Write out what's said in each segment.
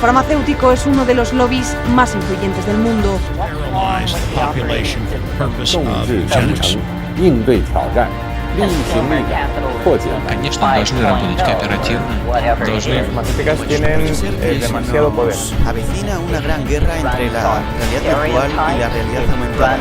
farmacéutico es uno de los lobbies más influyentes del mundo. 应对挑战，力行力改，破解难题。 Конечно, должны работать кооперативно. Las farmacéuticas tienen demasiado poder. Avecina una gran guerra entre la realidad virtual y la realidad aumentada.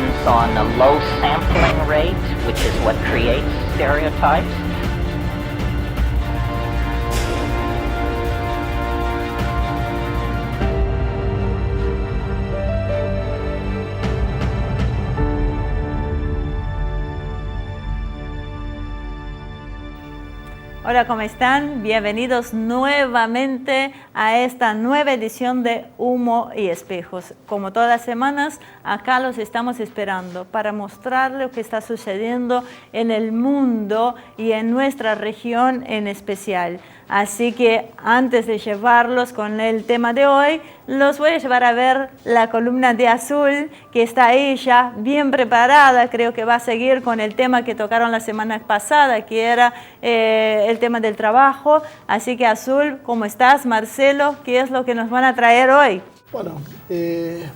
Hola, ¿cómo están? Bienvenidos nuevamente a esta nueva edición de Humo y Espejos. Como todas las semanas, acá los estamos esperando para mostrar lo que está sucediendo en el mundo y en nuestra región en especial. Así que antes de llevarlos con el tema de hoy, los voy a llevar a ver la columna de Azul, que está ahí ya bien preparada. Creo que va a seguir con el tema que tocaron la semana pasada, que era el tema del trabajo. Así que Azul, ¿cómo estás? Marcelo, ¿qué es lo que nos van a traer hoy? Bueno,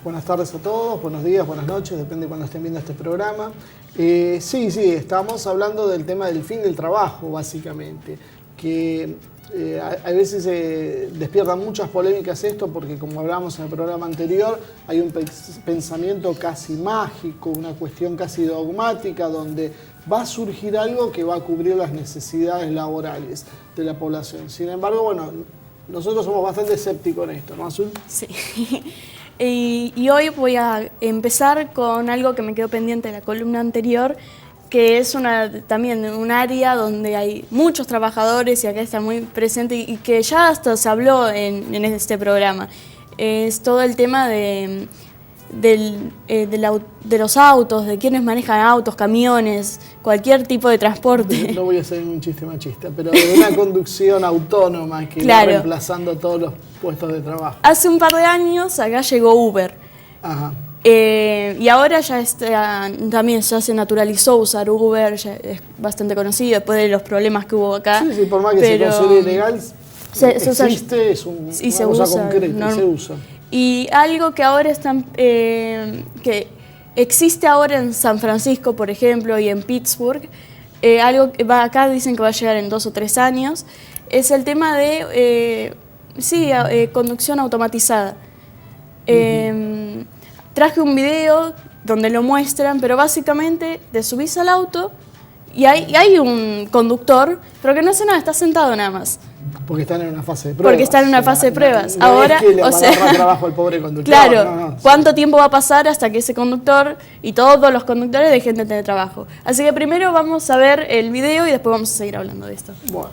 buenas tardes a todos, buenos días, buenas noches, depende de cuando estén viendo este programa. Sí, estamos hablando del tema del fin del trabajo, básicamente, que a veces despierta muchas polémicas esto porque, como hablábamos en el programa anterior, hay un pensamiento casi mágico, una cuestión casi dogmática, donde va a surgir algo que va a cubrir las necesidades laborales de la población. Sin embargo, bueno, nosotros somos bastante escépticos en esto, ¿no, Azul? Sí. Y hoy voy a empezar con algo que me quedó pendiente de la columna anterior, que es también un área donde hay muchos trabajadores y acá está muy presente y que ya hasta se habló en este programa. Es todo el tema de los autos, de quienes manejan autos, camiones, cualquier tipo de transporte. No voy a hacer un chiste machista, pero de una conducción autónoma que claro, va reemplazando todos los puestos de trabajo. Hace un par de años acá llegó Uber. Ajá. Y ahora ya también ya se naturalizó usar Uber, ya es bastante conocido después de los problemas que hubo acá. Sí, por más que se considere ilegal, existe, es una cosa concreta, se usa. Y algo que ahora que existe ahora en San Francisco, por ejemplo, y en Pittsburgh, algo que acá dicen que va a llegar en 2 o 3 años, es el tema de conducción automatizada. Traje un video donde lo muestran, pero básicamente te subís al auto y hay un conductor, pero que no hace nada, está sentado nada más. Porque están en una fase de pruebas. Porque están en una fase de pruebas. No ahora, es que le va a dar trabajo al pobre conductor. Claro, no, ¿cuánto tiempo va a pasar hasta que ese conductor y todos los conductores dejen de tener trabajo? Así que primero vamos a ver el video y después vamos a seguir hablando de esto. Bueno.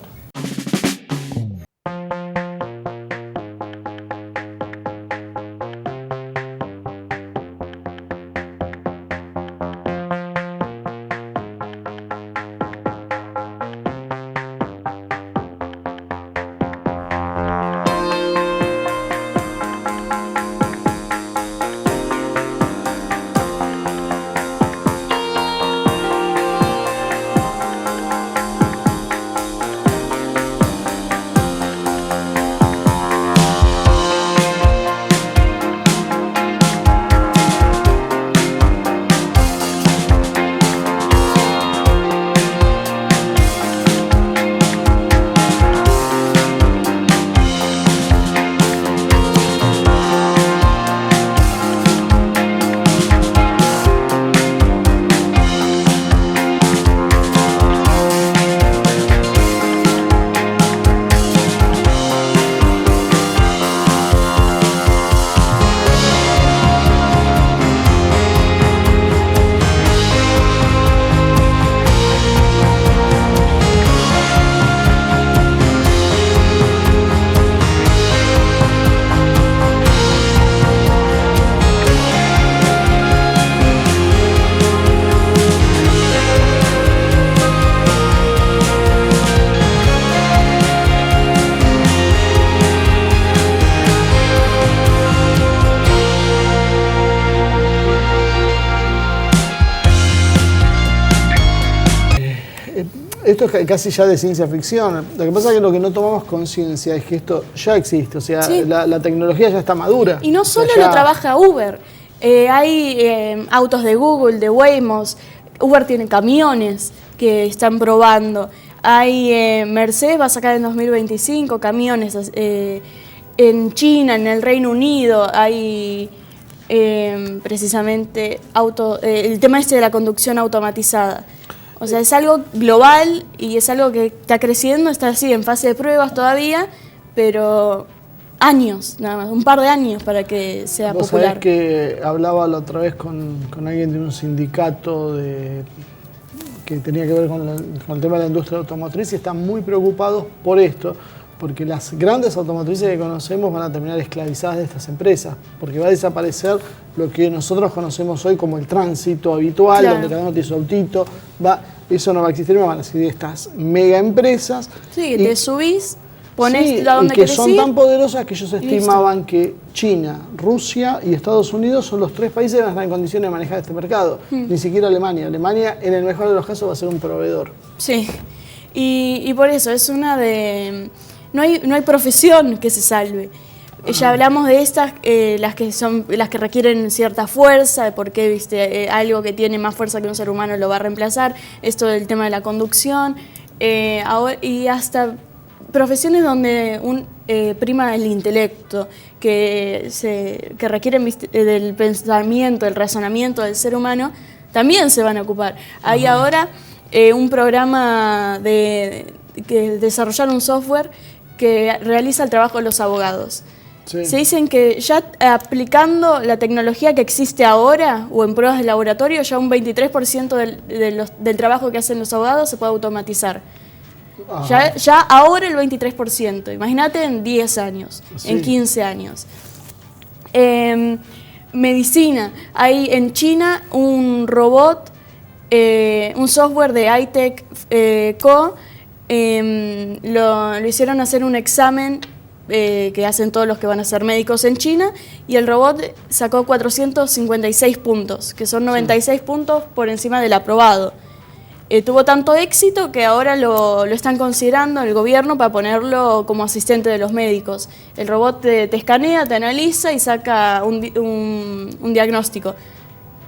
esto es casi ya de ciencia ficción. Lo que pasa es que lo que no tomamos conciencia es que esto ya existe, o sea, Sí. la tecnología ya está madura. Y no O sea, solo ya- lo trabaja Uber, hay autos de Google, de Waymo, Uber tiene camiones que están probando, hay Mercedes va a sacar en 2025 camiones, en China, en el Reino Unido hay precisamente el tema este de la conducción automatizada. O sea, es algo global y es algo que está creciendo, está así en fase de pruebas todavía, pero años, nada más, un par de años para que sea Vos popular. sabés que hablaba la otra vez con alguien de un sindicato que tenía que ver con el tema de la industria automotriz y están muy preocupados por esto, porque las grandes automotrices que conocemos van a terminar esclavizadas de estas empresas, porque va a desaparecer lo que nosotros conocemos hoy como el tránsito habitual, Claro. donde cada uno tiene su autito, eso no va a existir, van a existir estas mega empresas. Sí, que te subís, pones Sí, a donde y que querés son ir. tan poderosas que ellos listo. estimaban que China, Rusia y Estados Unidos son los 3 países que van a estar en condiciones de manejar este mercado. Ni siquiera Alemania. Alemania, en el mejor de los casos, va a ser un proveedor. Sí, y por eso es una de... No hay profesión que se salve. Ya hablamos de estas, las que requieren cierta fuerza, de por qué algo que tiene más fuerza que un ser humano lo va a reemplazar, esto del tema de la conducción, y hasta profesiones donde prima el intelecto, que requieren del pensamiento, del razonamiento del ser humano, también se van a ocupar. Hay ahora un programa que desarrollar un software que realiza el trabajo de los abogados. Sí. Se dicen que ya aplicando la tecnología que existe ahora o en pruebas de laboratorio, ya un 23% del trabajo que hacen los abogados se puede automatizar. Ya ahora el 23%, imagínate en 10 años, Sí. en 15 años. Medicina, hay en China un robot, un software de iTech Co. Lo hicieron hacer un examen que hacen todos los que van a ser médicos en China y el robot sacó 456 puntos, que son 96 puntos por encima del aprobado. Tuvo tanto éxito que ahora lo están considerando el gobierno para ponerlo como asistente de los médicos. El robot te escanea, te analiza y saca un diagnóstico.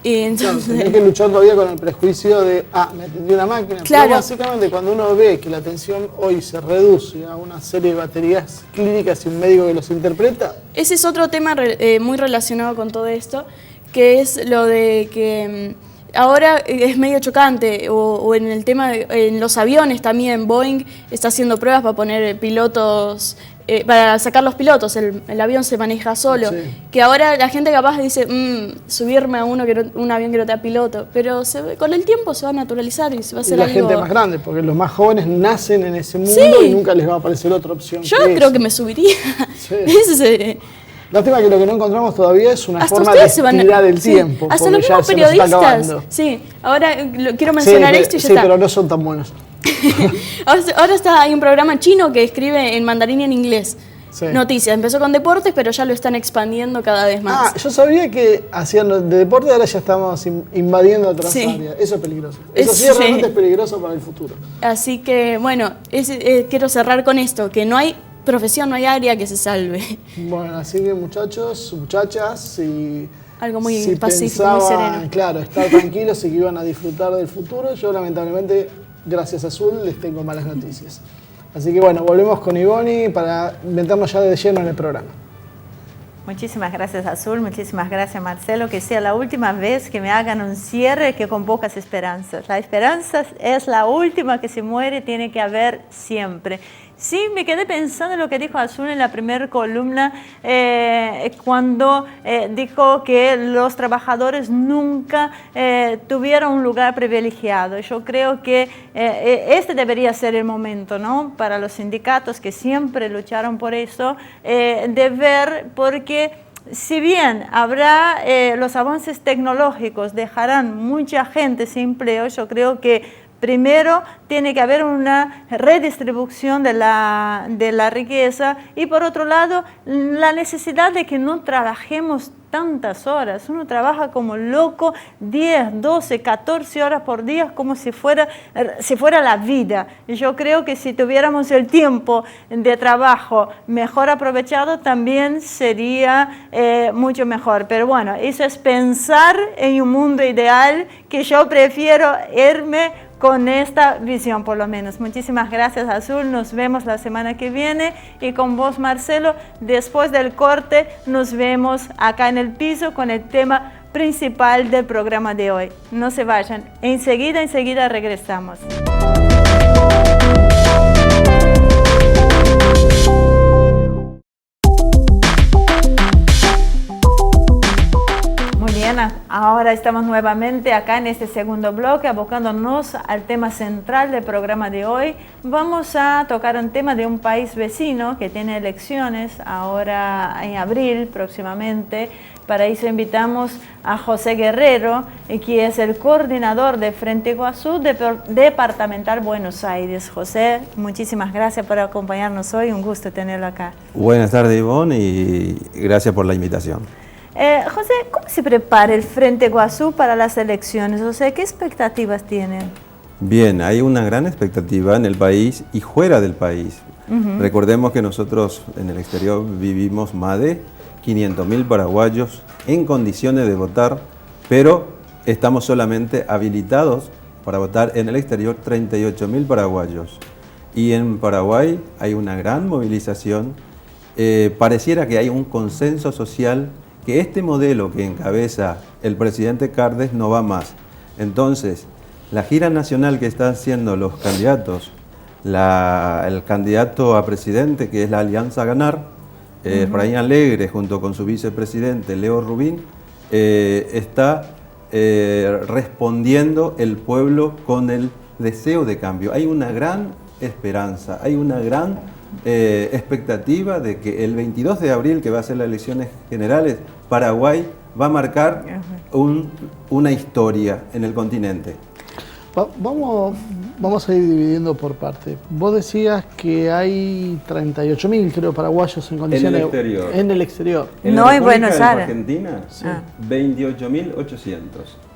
Y entonces, Tenés que luchar todavía con el prejuicio de, me atendió una máquina. Claro. Pero básicamente cuando uno ve que la atención hoy se reduce a una serie de baterías clínicas y un médico que los interpreta, ese es otro tema muy relacionado con todo esto, que es lo de que ahora es medio chocante, o en el tema en los aviones también, Boeing está haciendo pruebas para poner pilotos, para sacar los pilotos, el avión se maneja solo, Sí. que ahora la gente capaz dice, subirme a un avión que no te da piloto, pero con el tiempo se va a naturalizar y se va a y hacer la algo... gente más grande, porque los más jóvenes nacen en ese mundo Sí. y nunca les va a aparecer otra opción. Yo que creo esa. que me subiría. Sí. Ese- Lástima que lo que no encontramos todavía es una Hasta forma de ustedes se van a... estirar el sí, tiempo. hasta porque los ya mismos se nos está periodistas. acabando. Sí, ahora quiero mencionar Sí, esto y ya sí, está. pero no son tan buenos. Ahora hay un programa chino que escribe en mandarín y en inglés. Sí. Noticias. Empezó con deportes, pero ya lo están expandiendo cada vez más. Yo sabía que hacían de deporte, ahora ya estamos invadiendo otras Sí. áreas. Eso es peligroso. Eso sí, Sí. realmente es peligroso para el futuro. Así que, bueno, quiero cerrar con esto, que no hay profesión, no hay área que se salve. Bueno, así que muchachos, muchachas, y Algo muy si pacífico, muy pensaban, sereno. claro, estar tranquilos y que iban a disfrutar del futuro, yo lamentablemente, gracias a Azul, les tengo malas noticias. Así que bueno, volvemos con Ivonne para meternos ya de lleno en el programa. Muchísimas gracias, Azul. Muchísimas gracias, Marcelo. Que sea la última vez que me hagan un cierre que con pocas esperanzas. La esperanza es la última que se muere, tiene que haber siempre. Sí, me quedé pensando en lo que dijo Azul en la primera columna, cuando dijo que los trabajadores nunca tuvieron un lugar privilegiado. Yo creo que este debería ser el momento, ¿no?, para los sindicatos que siempre lucharon por eso, de ver, porque si bien habrá los avances tecnológicos, dejarán mucha gente sin empleo, yo creo que primero tiene que haber una redistribución de la riqueza y por otro lado la necesidad de que no trabajemos tantas horas. Uno trabaja como loco 10, 12, 14 horas por día como si fuera la vida. Y yo creo que si tuviéramos el tiempo de trabajo mejor aprovechado también sería mucho mejor. Pero bueno, eso es pensar en un mundo ideal que yo prefiero irme con esta visión por lo menos. Muchísimas gracias, Azul. Nos vemos la semana que viene. Y con vos, Marcelo, después del corte nos vemos acá en el piso con el tema principal del programa de hoy. No se vayan. Enseguida regresamos. Ahora estamos nuevamente acá en este segundo bloque, abocándonos al tema central del programa de hoy. Vamos a tocar un tema de un país vecino que tiene elecciones ahora en abril próximamente. Para eso invitamos a José Guerrero, que es el coordinador de Frente Iguazú Departamental Buenos Aires. José, muchísimas gracias por acompañarnos hoy, un gusto tenerlo acá. Buenas tardes, Ivonne, y gracias por la invitación. José, ¿cómo se prepara el Frente Iguazú para las elecciones? O sea, ¿qué expectativas tienen? Bien, hay una gran expectativa en el país y fuera del país. Recordemos que nosotros en el exterior vivimos más de 500.000 paraguayos en condiciones de votar, pero estamos solamente habilitados para votar en el exterior 38.000 paraguayos. Y en Paraguay hay una gran movilización. Pareciera que hay un consenso social que este modelo que encabeza el presidente Cardes no va más. Entonces, la gira nacional que están haciendo los candidatos, el candidato a presidente, que es la Alianza Ganar, Efraín Alegre, junto con su vicepresidente Leo Rubín, está respondiendo el pueblo con el deseo de cambio. Hay una gran esperanza, hay una gran expectativa de que el 22 de abril, que va a ser las elecciones generales, Paraguay va a marcar una historia en el continente. Vamos a ir dividiendo por parte. Vos decías que hay 38.000, creo, paraguayos en condiciones... En el exterior. En el exterior. No en Buenos Aires. Argentina, 28.800.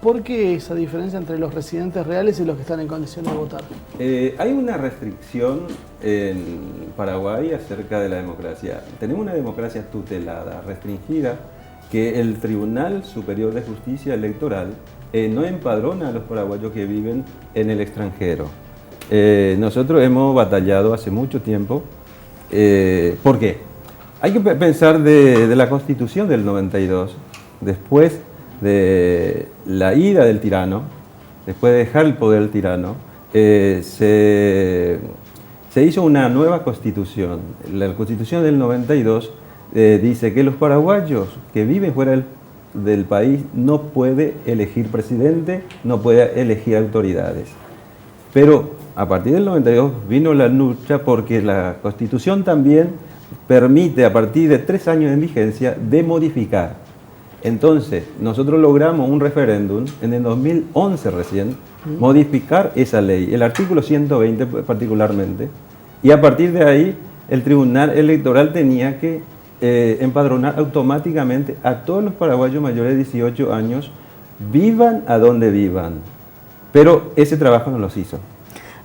¿Por qué esa diferencia entre los residentes reales y los que están en condiciones de votar? Hay una restricción en Paraguay acerca de la democracia. Tenemos una democracia tutelada, restringida, que el Tribunal Superior de Justicia Electoral no empadrona a los paraguayos que viven en el extranjero. Nosotros hemos batallado hace mucho tiempo. ¿Por qué? Hay que pensar de la Constitución del 92, después de la ida del tirano, después de dejar el poder del tirano, se hizo una nueva Constitución. La Constitución del 92 dice que los paraguayos que viven fuera del país no puede elegir presidente, no puede elegir autoridades. Pero a partir del 92 vino la lucha porque la Constitución también permite a partir de 3 años de vigencia de modificar. Entonces nosotros logramos un referéndum en el 2011 recién, modificar esa ley, el artículo 120 particularmente, y a partir de ahí el Tribunal Electoral tenía que empadronar automáticamente a todos los paraguayos mayores de 18 años, vivan a donde vivan. Pero ese trabajo no los hizo.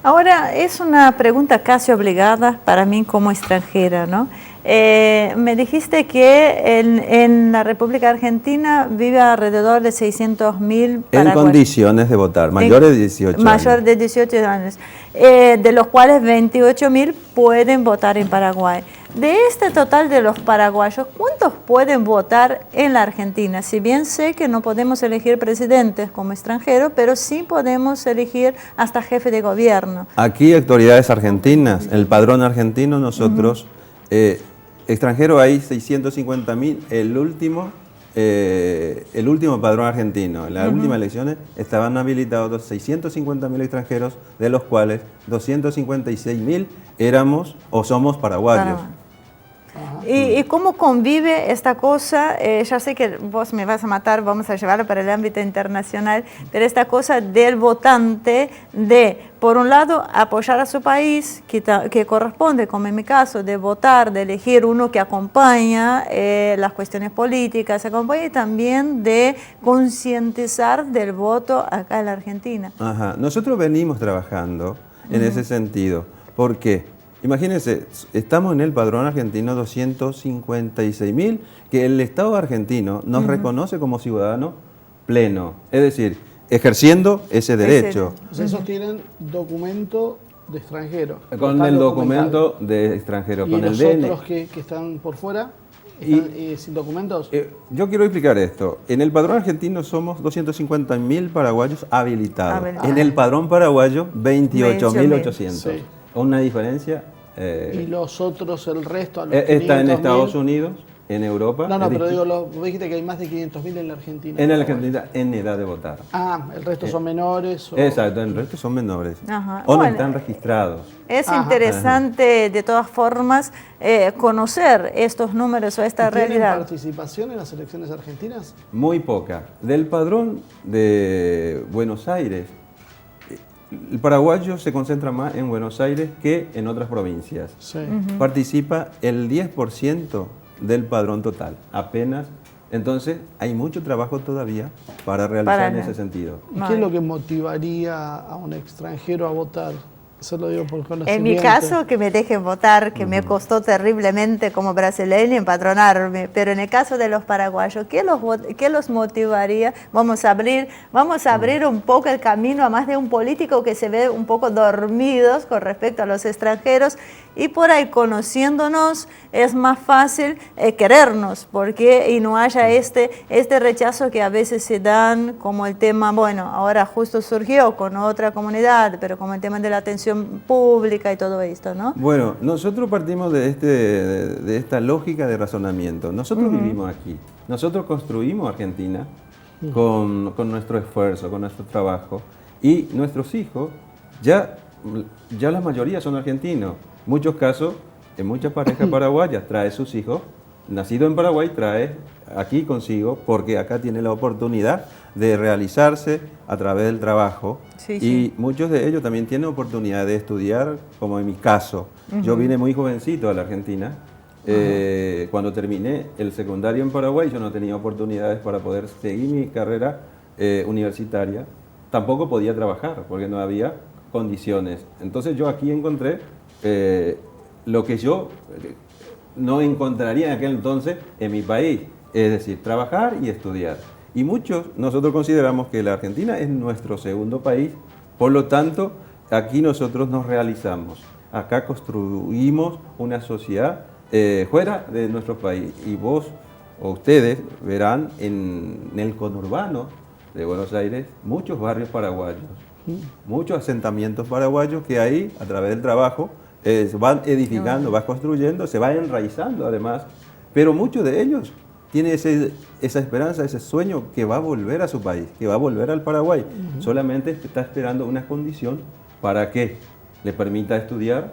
Ahora, es una pregunta casi obligada para mí como extranjera, ¿no? Me dijiste que en la República Argentina vive alrededor de 600.000 paraguayos. En condiciones de votar, mayores de 18 años. Mayores de 18 años, de los cuales 28.000 pueden votar en Paraguay. De este total de los paraguayos, ¿cuántos pueden votar en la Argentina? Si bien sé que no podemos elegir presidentes como extranjeros, pero sí podemos elegir hasta jefe de gobierno. Aquí autoridades argentinas, el padrón argentino, nosotros, extranjero hay 650.000, el último padrón argentino. En las últimas elecciones estaban habilitados 650.000 extranjeros, de los cuales 256.000 éramos o somos paraguayos. ¿Y cómo convive esta cosa? Ya sé que vos me vas a matar, vamos a llevarlo para el ámbito internacional, pero esta cosa del votante de, por un lado, apoyar a su país, que corresponde, como en mi caso, de votar, de elegir uno que acompaña las cuestiones políticas, acompaña, y también de concientizar del voto acá en la Argentina. Ajá. Nosotros venimos trabajando en ese sentido. ¿Por qué? Imagínense, estamos en el padrón argentino 256.000, que el Estado argentino nos reconoce como ciudadano pleno, es decir, ejerciendo ese derecho. O sea, esos tienen documento de extranjero. Con Están el documentados. documento de extranjero, ¿Y con el los DNI. otros que están por fuera? ¿Están sin documentos? Yo quiero explicar esto. En el padrón argentino somos 250.000 paraguayos habilitados. En el padrón paraguayo, 28.800. Sí. Una diferencia. ¿Y los otros, el resto? A los Está en 500.000? Estados Unidos, en Europa. No, es pero distinto. digo, vos dijiste que hay más de 500.000 en la Argentina. En la Argentina, en edad de votar. Ah, el resto son menores. Exacto, el resto son menores. Ajá. O no Bueno, están registrados. Es interesante, de todas formas, conocer estos números o esta ¿Tienen realidad. participación en las elecciones argentinas? Muy poca. Del padrón de Buenos Aires, el paraguayo se concentra más en Buenos Aires que en otras provincias. Sí. Participa el 10% del padrón total, apenas. Entonces, hay mucho trabajo todavía para realizar en ese sentido. ¿Y qué es lo que motivaría a un extranjero a votar? Eso lo digo por conocimiento. En mi caso, que me dejen votar, que me costó terriblemente como brasileño empadronarme, pero en el caso de los paraguayos, ¿qué los motivaría? Vamos a abrir un poco el camino a más de un político que se ve un poco dormidos con respecto a los extranjeros, y por ahí, conociéndonos, es más fácil querernos, y no haya este rechazo que a veces se dan, como el tema, bueno, ahora justo surgió con otra comunidad, pero como el tema de la atención pública y todo esto, ¿no? Bueno, nosotros partimos de esta lógica de razonamiento. Nosotros vivimos aquí, nosotros construimos Argentina con nuestro esfuerzo, con nuestro trabajo, y nuestros hijos, ya la mayoría son argentinos. Muchos casos, en muchas parejas paraguayas, trae sus hijos, nacido en Paraguay, trae aquí consigo, porque acá tiene la oportunidad de realizarse a través del trabajo. Y muchos de ellos también tienen oportunidad de estudiar, como en mi caso. Yo vine muy jovencito a la Argentina. Cuando terminé el secundario en Paraguay, yo no tenía oportunidades para poder seguir mi carrera universitaria. Tampoco podía trabajar, porque no había condiciones. Entonces yo aquí encontré lo que yo no encontraría en aquel entonces en mi país, es decir, trabajar y estudiar. Y nosotros consideramos que la Argentina es nuestro segundo país, por lo tanto, aquí nosotros nos realizamos. Acá construimos una sociedad fuera de nuestro país. Y vos o ustedes verán en el conurbano de Buenos Aires muchos barrios paraguayos, muchos asentamientos paraguayos que ahí, a través del trabajo, se van edificando, van construyendo, se van enraizando además, pero muchos de ellos tienen esa esperanza, ese sueño que va a volver a su país, que va a volver al Paraguay. Solamente está esperando una condición para que le permita estudiar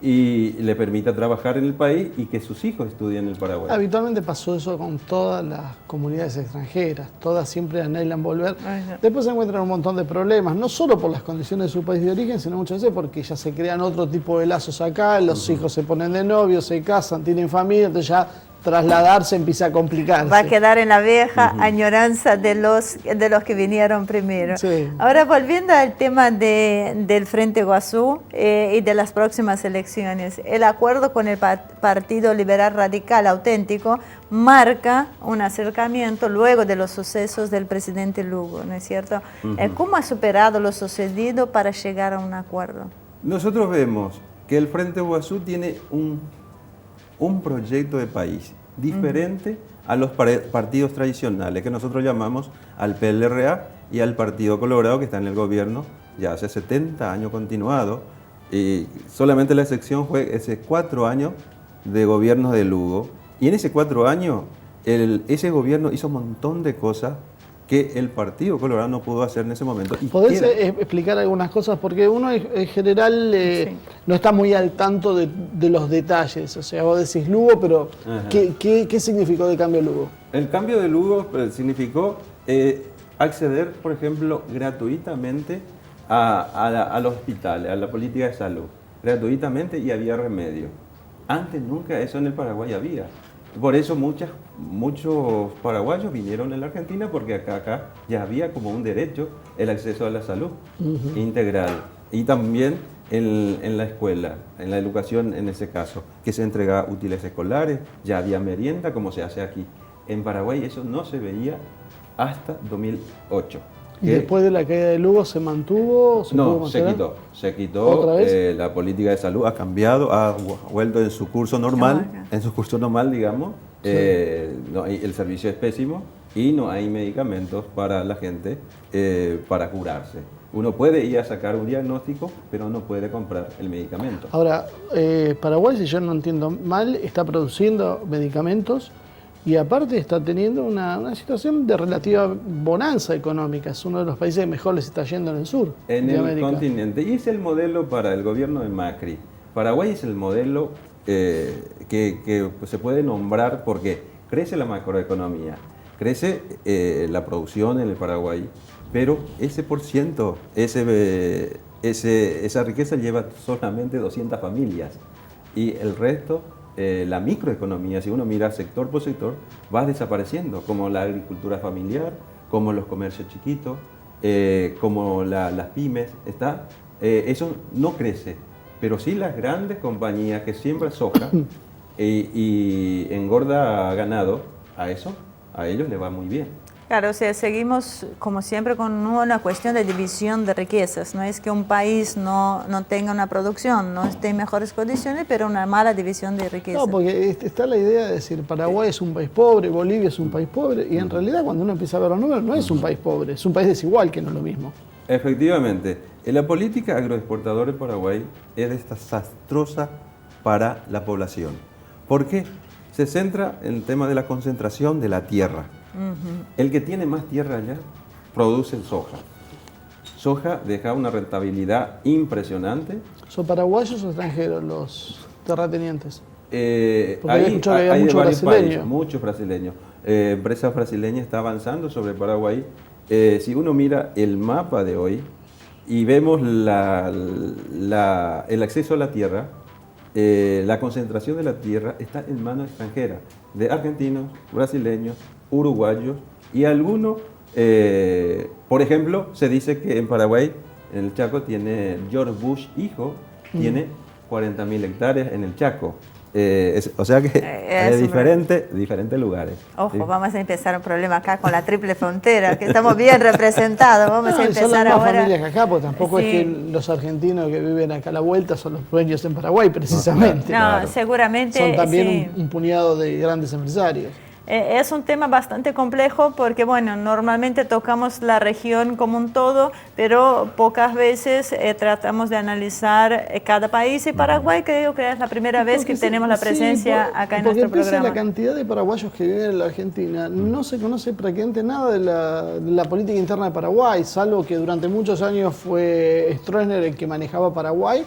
y le permita trabajar en el país y que sus hijos estudien en el Paraguay. Habitualmente pasó eso con todas las comunidades extranjeras, todas siempre anhelan volver. Después se encuentran un montón de problemas, no solo por las condiciones de su país de origen, sino muchas veces porque ya se crean otro tipo de lazos acá, los hijos se ponen de novios, se casan, tienen familia, entonces ya trasladarse empieza a complicarse. Va a quedar en la vieja añoranza de los que vinieron primero. Sí. Ahora, volviendo al tema del Frente Guazú y de las próximas elecciones, el acuerdo con el Partido Liberal Radical Auténtico marca un acercamiento luego de los sucesos del presidente Lugo, ¿no es cierto? ¿Cómo ha superado lo sucedido para llegar a un acuerdo? Nosotros vemos que el Frente Guazú tiene un proyecto de país diferente a los partidos tradicionales que nosotros llamamos al PLRA y al Partido Colorado, que está en el gobierno ya hace 70 años continuado, y solamente la excepción fue ese 4 años de gobierno de Lugo, y en ese 4 años ese gobierno hizo un montón de cosas que el Partido Colorado no pudo hacer en ese momento. ¿Podés explicar algunas cosas? Porque uno en general no está muy al tanto de los detalles. O sea, vos decís Lugo, pero ¿qué significó el cambio de Lugo? El cambio de Lugo significó acceder, por ejemplo, gratuitamente al hospital, a la política de salud. Gratuitamente, y había remedio. Antes nunca eso en el Paraguay había. Por eso muchos paraguayos vinieron a la Argentina, porque acá ya había como un derecho el acceso a la salud integral. Y también en la escuela, en la educación en ese caso, que se entregaba útiles escolares, ya había merienda como se hace aquí. En Paraguay eso no se veía hasta 2008. ¿Y después de la caída de Lugo se mantuvo? No, se quitó. ¿Otra vez? La política de salud ha cambiado, ha vuelto en su curso normal, digamos. Sí. El servicio es pésimo y no hay medicamentos para la gente para curarse. Uno puede ir a sacar un diagnóstico, pero no puede comprar el medicamento. Ahora, Paraguay, si yo no entiendo mal, está produciendo medicamentos y aparte está teniendo una situación de relativa bonanza económica. Es uno de los países que mejor les está yendo en el sur en de el América. Continente. Y es el modelo para el gobierno de Macri. Paraguay es el modelo que se puede nombrar porque crece la macroeconomía, crece la producción en el Paraguay, pero ese por ciento, esa riqueza lleva solamente 200 familias y el resto... la microeconomía, si uno mira sector por sector, va desapareciendo, como la agricultura familiar, como los comercios chiquitos, como las pymes, eso no crece, pero sí las grandes compañías que siembran soja y engorda ganado, a ellos les va muy bien. Claro, o sea, seguimos como siempre con una cuestión de división de riquezas. No es que un país no tenga una producción, no esté en mejores condiciones, pero una mala división de riquezas. No, porque está la idea de decir Paraguay es un país pobre, Bolivia es un país pobre, y en realidad cuando uno empieza a ver los números no es un país pobre, es un país desigual, que no es lo mismo. Efectivamente, la política agroexportadora de Paraguay es desastrosa para la población. ¿Por qué? Se centra en el tema de la concentración de la tierra. El que tiene más tierra allá produce soja. Soja deja una rentabilidad impresionante. ¿Son paraguayos o extranjeros los terratenientes? Hay de varios países, muchos brasileños. Empresas brasileñas están avanzando sobre Paraguay. Si uno mira el mapa de hoy y vemos el acceso a la tierra, la concentración de la tierra está en manos extranjeras, de argentinos, brasileños, uruguayos y algunos, por ejemplo, se dice que en Paraguay, en el Chaco, tiene George Bush hijo, tiene 40.000 hectáreas en el Chaco. O sea que hay diferentes lugares. Ojo, ¿sí? Vamos a empezar un problema acá con la triple frontera, que estamos bien representados. Vamos a empezar son las ahora. familias acá, porque tampoco Sí. es que los argentinos que viven acá a la vuelta son los dueños en Paraguay, precisamente. No, claro. Seguramente. Son también sí. un puñado de grandes empresarios. Es un tema bastante complejo porque, bueno, normalmente tocamos la región como un todo, pero pocas veces tratamos de analizar cada país, y Paraguay creo que es la primera vez que tenemos la presencia acá en nuestro programa. Porque la cantidad de paraguayos que viven en la Argentina, no se conoce prácticamente nada de la política interna de Paraguay, salvo que durante muchos años fue Stroessner el que manejaba Paraguay,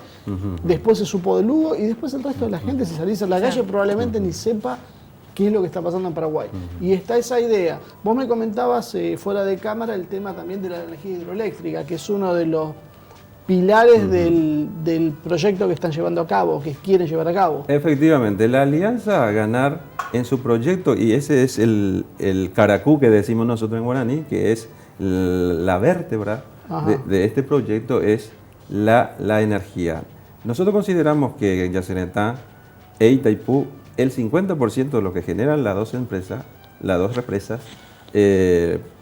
después se supo de Lugo, y después el resto de la gente, si salís a la calle, probablemente ni sepa qué es lo que está pasando en Paraguay. Y está esa idea. Vos me comentabas fuera de cámara el tema también de la energía hidroeléctrica, que es uno de los pilares del proyecto que están llevando a cabo, que quieren llevar a cabo. Efectivamente, la Alianza a Ganar en su proyecto, y ese es el caracú que decimos nosotros en guaraní, que es la vértebra de este proyecto, es la energía. Nosotros consideramos que en Yacyretá e Itaipú, el 50% de lo que generan las dos represas,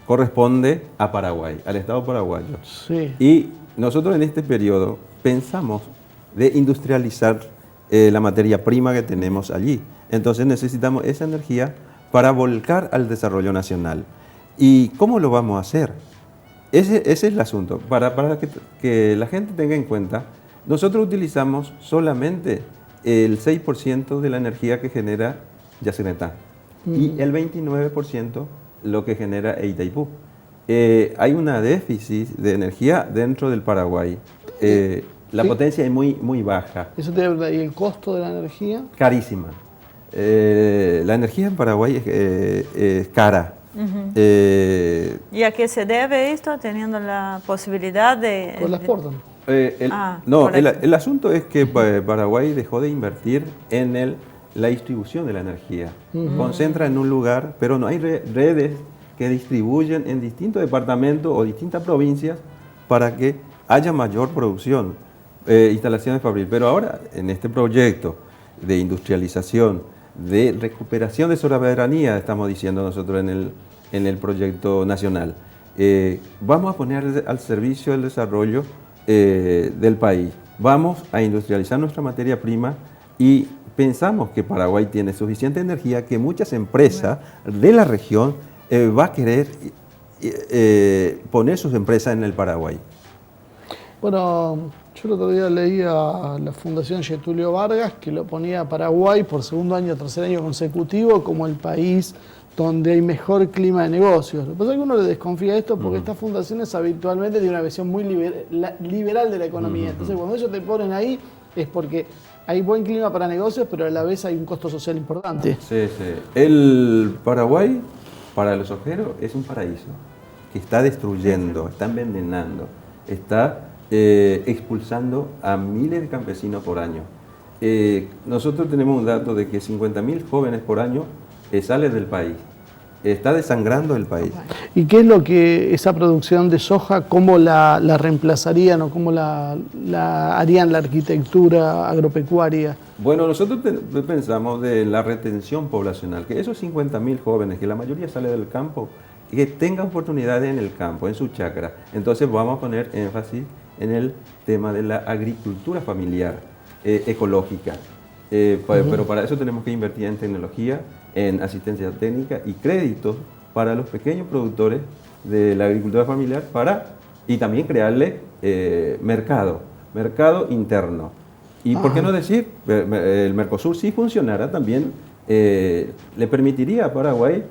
corresponde a Paraguay, al Estado paraguayo. Sí. Y nosotros en este periodo pensamos de industrializar la materia prima que tenemos allí. Entonces necesitamos esa energía para volcar al desarrollo nacional. ¿Y cómo lo vamos a hacer? Ese es el asunto. Para que la gente tenga en cuenta, nosotros utilizamos solamente el 6% de la energía que genera Yacyretá y el 29% lo que genera Itaipú. hay una déficit de energía dentro del Paraguay. La potencia es muy baja. ¿Eso te da ahí el costo de la energía? Carísima. La energía en Paraguay es cara. ¿Y a qué se debe esto, teniendo la posibilidad de...? Pues la exportan. El asunto es que Paraguay dejó de invertir en la distribución de la energía. Concentra en un lugar, pero no hay redes que distribuyen en distintos departamentos o distintas provincias para que haya mayor producción, instalaciones fabriles. Pero ahora, en este proyecto de industrialización, de recuperación de soberanía, estamos diciendo nosotros en el proyecto nacional, vamos a poner al servicio del desarrollo del país. Vamos a industrializar nuestra materia prima y pensamos que Paraguay tiene suficiente energía que muchas empresas de la región va a querer poner sus empresas en el Paraguay. Bueno, yo el otro día leí a la Fundación Getulio Vargas que lo ponía a Paraguay por segundo año, tercer año consecutivo como el país donde hay mejor clima de negocios. Lo que pasa es que uno le desconfía de esto porque estas fundaciones habitualmente tienen una visión muy liberal de la economía. Entonces cuando ellos te ponen ahí es porque hay buen clima para negocios, pero a la vez hay un costo social importante. Sí. El Paraguay, para los ojeros, es un paraíso que está destruyendo, está envenenando, está expulsando a miles de campesinos por año. Nosotros tenemos un dato de que 50.000 jóvenes por año salen del país. Está desangrando el país. ¿Y qué es lo que esa producción de soja, cómo la reemplazarían o cómo la harían la arquitectura agropecuaria? Bueno, nosotros pensamos de la retención poblacional, que esos 50.000 jóvenes, que la mayoría sale del campo, que tengan oportunidades en el campo, en su chacra. Entonces vamos a poner énfasis en el tema de la agricultura familiar, ecológica. Pero para eso tenemos que invertir en tecnología, en asistencia técnica y créditos para los pequeños productores de la agricultura familiar y también crearle mercado interno. Y por qué no decir, el Mercosur si funcionara también le permitiría a Paraguay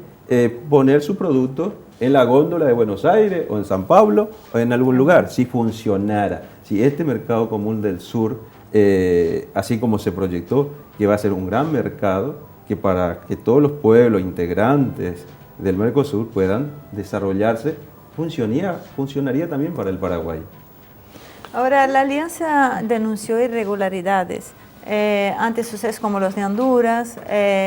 poner su producto en la góndola de Buenos Aires o en San Pablo o en algún lugar, si funcionara, si este mercado común del sur, así como se proyectó, que va a ser un gran mercado, que para que todos los pueblos integrantes del Mercosur puedan desarrollarse, funcionaría también para el Paraguay. Ahora, la alianza denunció irregularidades ante sucesos como los de Honduras,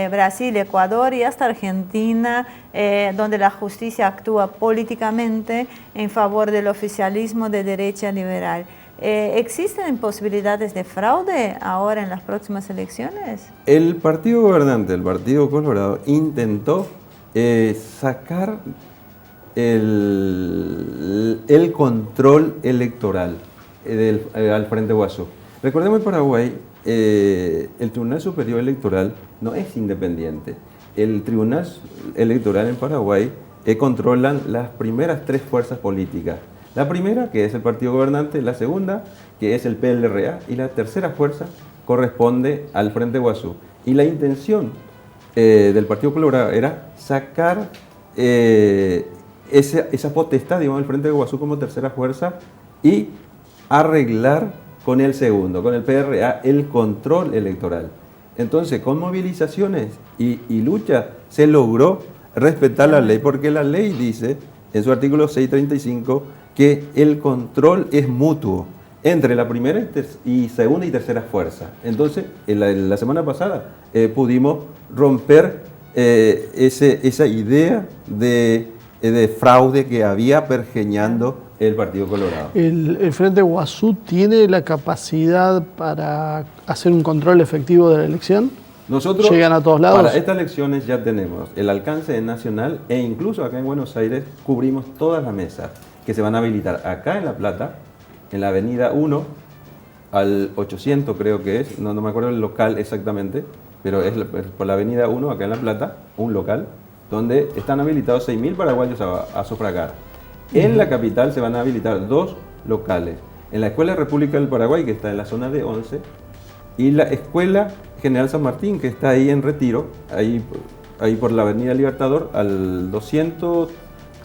Brasil, Ecuador y hasta Argentina, donde la justicia actúa políticamente en favor del oficialismo de derecha liberal. ¿Existen posibilidades de fraude ahora en las próximas elecciones? El partido gobernante, el Partido Colorado, intentó sacar el control electoral al Frente Guasú. Recordemos en Paraguay, el Tribunal Superior Electoral no es independiente. El Tribunal Electoral en Paraguay controlan las primeras tres fuerzas políticas. La primera, que es el partido gobernante, la segunda, que es el PLRA, y la tercera fuerza corresponde al Frente Guasú. Y la intención del Partido Colorado era sacar esa potestad, digamos, del Frente Guasú como tercera fuerza y arreglar con el segundo, con el PRA, el control electoral. Entonces, con movilizaciones y lucha se logró respetar la ley, porque la ley dice, en su artículo 635, que el control es mutuo entre la primera y segunda y tercera fuerza. Entonces, la semana pasada pudimos romper esa idea de fraude que había pergeñando el Partido Colorado. ¿El Frente Guasú tiene la capacidad para hacer un control efectivo de la elección? Nosotros, ¿llegan a todos lados? Para estas elecciones ya tenemos el alcance nacional e incluso acá en Buenos Aires cubrimos todas las mesas que se van a habilitar acá en La Plata, en la avenida 1 al 800 creo que es, no me acuerdo el local exactamente, pero es por la avenida 1 acá en La Plata, un local, donde están habilitados 6.000 paraguayos a sufragar. En la capital se van a habilitar 2 locales, en la Escuela República del Paraguay, que está en la zona de 11, y la Escuela General San Martín, que está ahí en Retiro, ahí por la avenida Libertador, al 200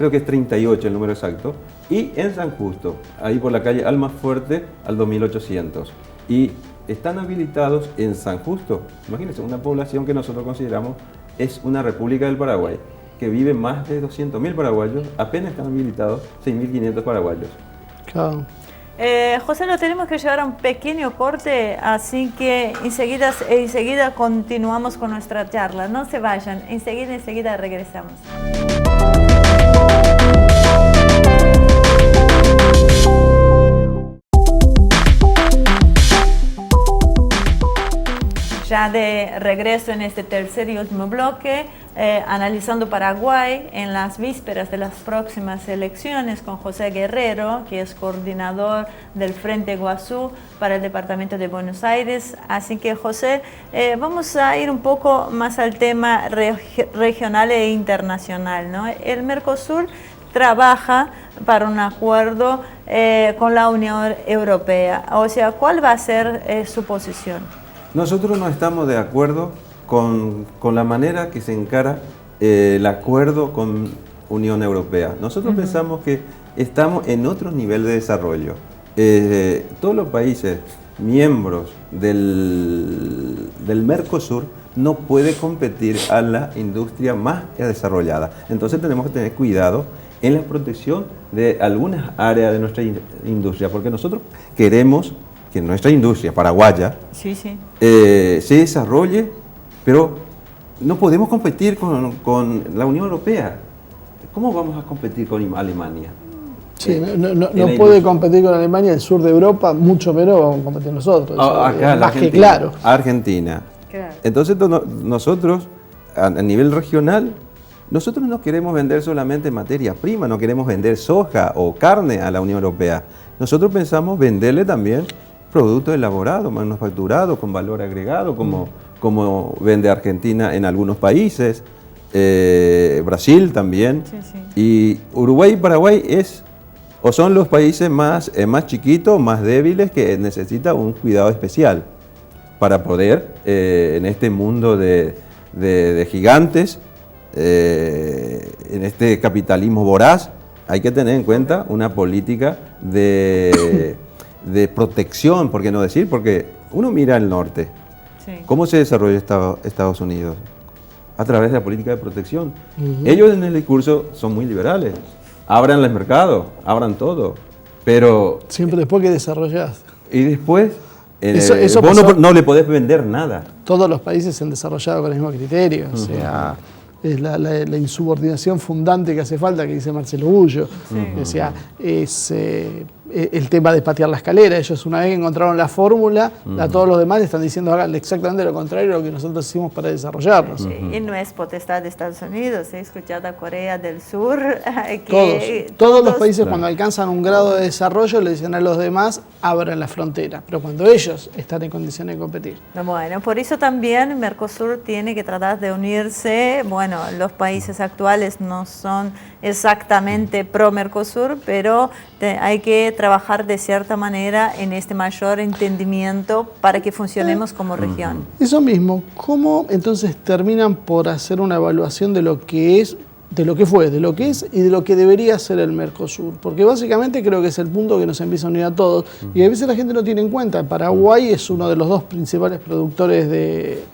creo que es 38 el número exacto, y en San Justo, ahí por la calle Almafuerte al 2800. Y están habilitados en San Justo. Imagínense, una población que nosotros consideramos es una república del Paraguay, que vive más de 200.000 paraguayos, apenas están habilitados 6.500 paraguayos. Claro. José, lo tenemos que llevar a un pequeño corte, así que enseguida continuamos con nuestra charla. No se vayan, enseguida regresamos. Ya de regreso en este tercer y último bloque, analizando Paraguay en las vísperas de las próximas elecciones con José Guerrero, que es coordinador del Frente Guazú para el Departamento de Buenos Aires. Así que, José, vamos a ir un poco más al tema regional e internacional, ¿no? El Mercosur trabaja para un acuerdo con la Unión Europea. O sea, ¿cuál va a ser su posición? Nosotros no estamos de acuerdo con la manera que se encara el acuerdo con Unión Europea. Nosotros pensamos que estamos en otro nivel de desarrollo. Todos los países miembros del Mercosur no pueden competir a la industria más desarrollada. Entonces tenemos que tener cuidado en la protección de algunas áreas de nuestra industria, porque nosotros queremos que nuestra industria paraguaya se desarrolle, pero no podemos competir con la Unión Europea. ¿Cómo vamos a competir con Alemania? Sí, no puede competir con Alemania, el sur de Europa, mucho menos vamos a competir nosotros. Acá, más que claro. Argentina. Claro. Entonces nosotros, a nivel regional, nosotros no queremos vender solamente materia prima, no queremos vender soja o carne a la Unión Europea. Nosotros pensamos venderle también productos elaborados, manufacturados, con valor agregado, como vende Argentina en algunos países, Brasil también. Y Uruguay y Paraguay son los países más chiquitos, más débiles, que necesitan un cuidado especial para poder, en este mundo de gigantes, en este capitalismo voraz, hay que tener en cuenta una política de protección, ¿por qué no decir? Porque uno mira el norte. ¿Cómo se desarrolla Estados Unidos? A través de la política de protección. Ellos en el discurso son muy liberales. Abran el mercado, abran todo. Pero siempre después que desarrollás. Y después, eso vos no le podés vender nada. Todos los países se han desarrollado con el mismo criterio. O sea, es la insubordinación fundante que hace falta, que dice Marcelo Bullo. O sea, es el tema de patear la escalera. Ellos, una vez que encontraron la fórmula, a todos los demás le están diciendo hagan exactamente lo contrario a lo que nosotros hicimos para desarrollarnos. Y no es potestad de Estados Unidos. He escuchado a Corea del Sur. Todos los países, cuando alcanzan un grado de desarrollo, le dicen a los demás abran la frontera, pero cuando ellos están en condiciones de competir. Bueno, por eso también Mercosur tiene que tratar de unirse. Bueno, los países actuales no son exactamente pro Mercosur, pero hay que trabajar de cierta manera en este mayor entendimiento para que funcionemos como región. Eso mismo, ¿cómo entonces terminan por hacer una evaluación de lo que es, de lo que fue, de lo que es y de lo que debería ser el Mercosur? Porque básicamente creo que es el punto que nos empieza a unir a todos y a veces la gente no tiene en cuenta. Paraguay es uno de los dos principales productores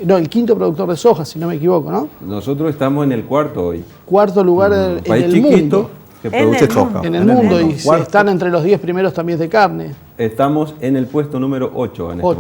el quinto productor de soja, si no me equivoco, ¿no? Nosotros estamos en el cuarto hoy. Cuarto lugar en el mundo. Que produce soja. En el mundo, y están entre los 10 primeros también de carne. Estamos en el puesto número 8 en este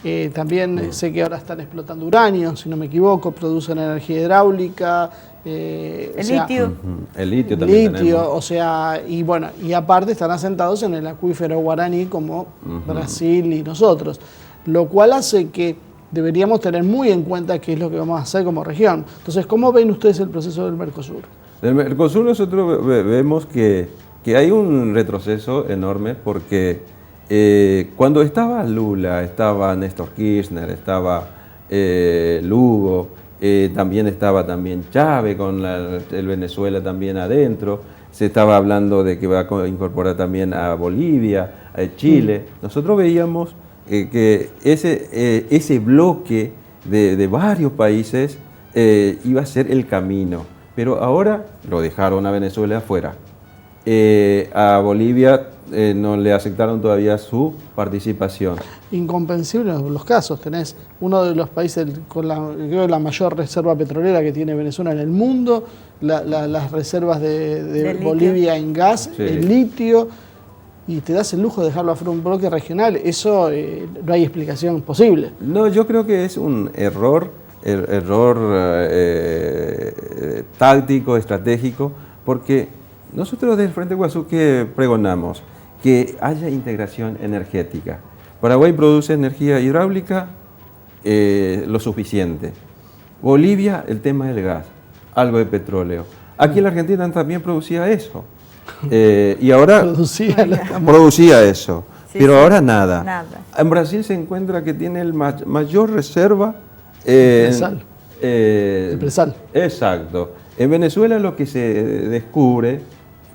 momento. También sé que ahora están explotando uranio, si no me equivoco, producen energía hidráulica. Litio. El litio también tenemos. O sea, y aparte están asentados en el acuífero guaraní como Brasil y nosotros, lo cual hace que deberíamos tener muy en cuenta qué es lo que vamos a hacer como región. Entonces, ¿cómo ven ustedes el proceso del Mercosur? Del Mercosur nosotros vemos que hay un retroceso enorme porque cuando estaba Lula, estaba Néstor Kirchner, estaba Lugo, también estaba Chávez con el Venezuela también adentro, se estaba hablando de que va a incorporar también a Bolivia, a Chile. Nosotros veíamos que ese bloque de varios países iba a ser el camino. pero ahora lo dejaron a Venezuela afuera. A Bolivia no le aceptaron todavía su participación. Incomprensible los casos. Tenés uno de los países con creo, la mayor reserva petrolera que tiene Venezuela en el mundo, las reservas de Bolivia en gas, Sí. el litio, y te das el lujo de dejarlo afuera un bloque regional. Eso no hay explicación posible. No, yo creo que es un error táctico, estratégico, porque nosotros del Frente Guazú que pregonamos que haya integración energética. Paraguay produce energía hidráulica lo suficiente. Bolivia, el tema del gas, algo de petróleo. Aquí en la Argentina también producía eso. Y ahora producía eso. Sí, pero sí. ahora nada. Nada. En Brasil se encuentra que tiene el mayor reserva. Presal. El presal. Exacto. En Venezuela lo que se descubre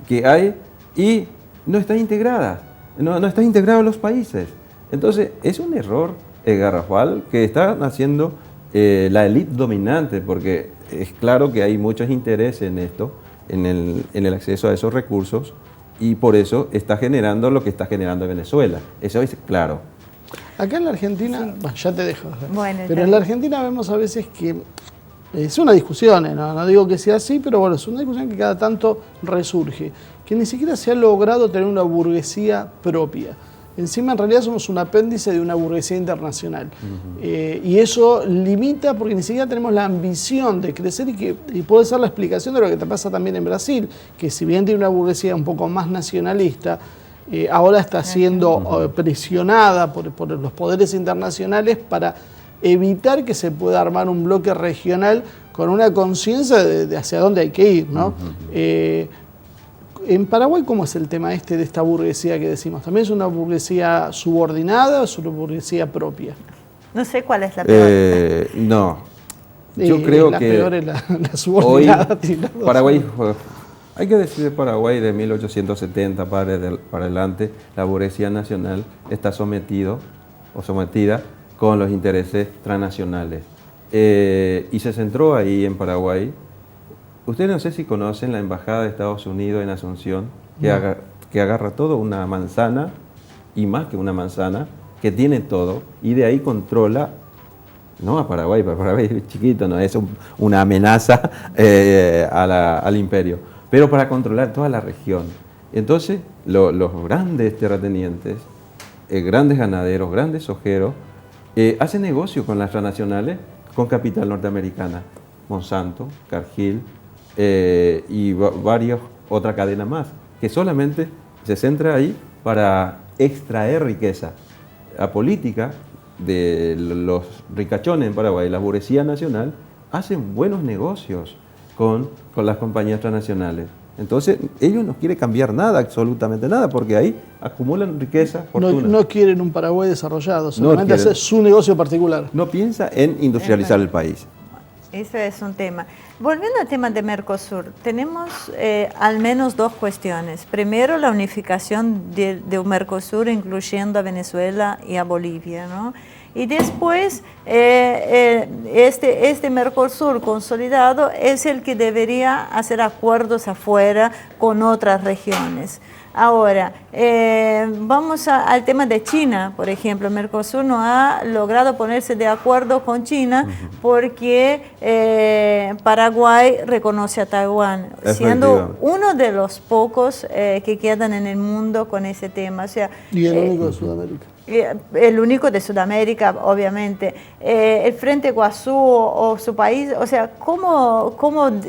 que hay y no está integrada, no está integrado en los países. Entonces es un error garrafal que están haciendo la élite dominante, porque es claro que hay muchos intereses en esto, en el acceso a esos recursos, y por eso está generando lo que está generando Venezuela. Eso es claro. Acá en la Argentina, bueno, ya te dejo, Bueno, pero ya. en la Argentina vemos a veces que es una discusión, no digo que sea así, pero bueno, es una discusión que cada tanto resurge, que ni siquiera se ha logrado tener una burguesía propia. Encima, en realidad, somos un apéndice de una burguesía internacional. Y eso limita porque ni siquiera tenemos la ambición de crecer y puede ser la explicación de lo que te pasa también en Brasil, que si bien tiene una burguesía un poco más nacionalista, ahora está siendo presionada por los poderes internacionales para evitar que se pueda armar un bloque regional con una conciencia de hacia dónde hay que ir, ¿no? En Paraguay, ¿cómo es el tema de esta burguesía que decimos? ¿También es una burguesía subordinada o es una burguesía propia? No sé cuál es la peor. No, yo creo la que peor es la subordinada. hoy Paraguay, hay que decir de Paraguay de 1870 para adelante, la burguesía nacional está sometida con los intereses transnacionales. Y se centró ahí en Paraguay. Ustedes no sé si conocen la Embajada de Estados Unidos en Asunción, que agarra todo, una manzana, y más que una manzana, que tiene todo, y de ahí controla, no a Paraguay, porque Paraguay es chiquito, no es una amenaza al imperio, pero para controlar toda la región. Entonces, los grandes terratenientes, grandes ganaderos, grandes sojeros, hacen negocio con las transnacionales, con capital norteamericana, Monsanto, Cargill, y varias otra cadena más, que solamente se centra ahí para extraer riqueza. La política de los ricachones en Paraguay, la burguesía nacional, hacen buenos negocios con las compañías transnacionales. Entonces, ellos no quieren cambiar nada, absolutamente nada, porque ahí acumulan riqueza, fortuna. No quieren un Paraguay desarrollado, solamente hacer su negocio particular. No piensa en industrializar el país. Ese es un tema. Volviendo al tema de Mercosur, tenemos al menos dos cuestiones. Primero, la unificación de un Mercosur incluyendo a Venezuela y a Bolivia, ¿no? Y después, este Mercosur consolidado es el que debería hacer acuerdos afuera con otras regiones. Ahora, vamos al tema de China, por ejemplo. Mercosur no ha logrado ponerse de acuerdo con China porque Paraguay reconoce a Taiwán, siendo uno de los pocos que quedan en el mundo con ese tema. O sea, y el único de Sudamérica. El único de Sudamérica, obviamente. El Frente Guazú o su país, o sea, ¿cómo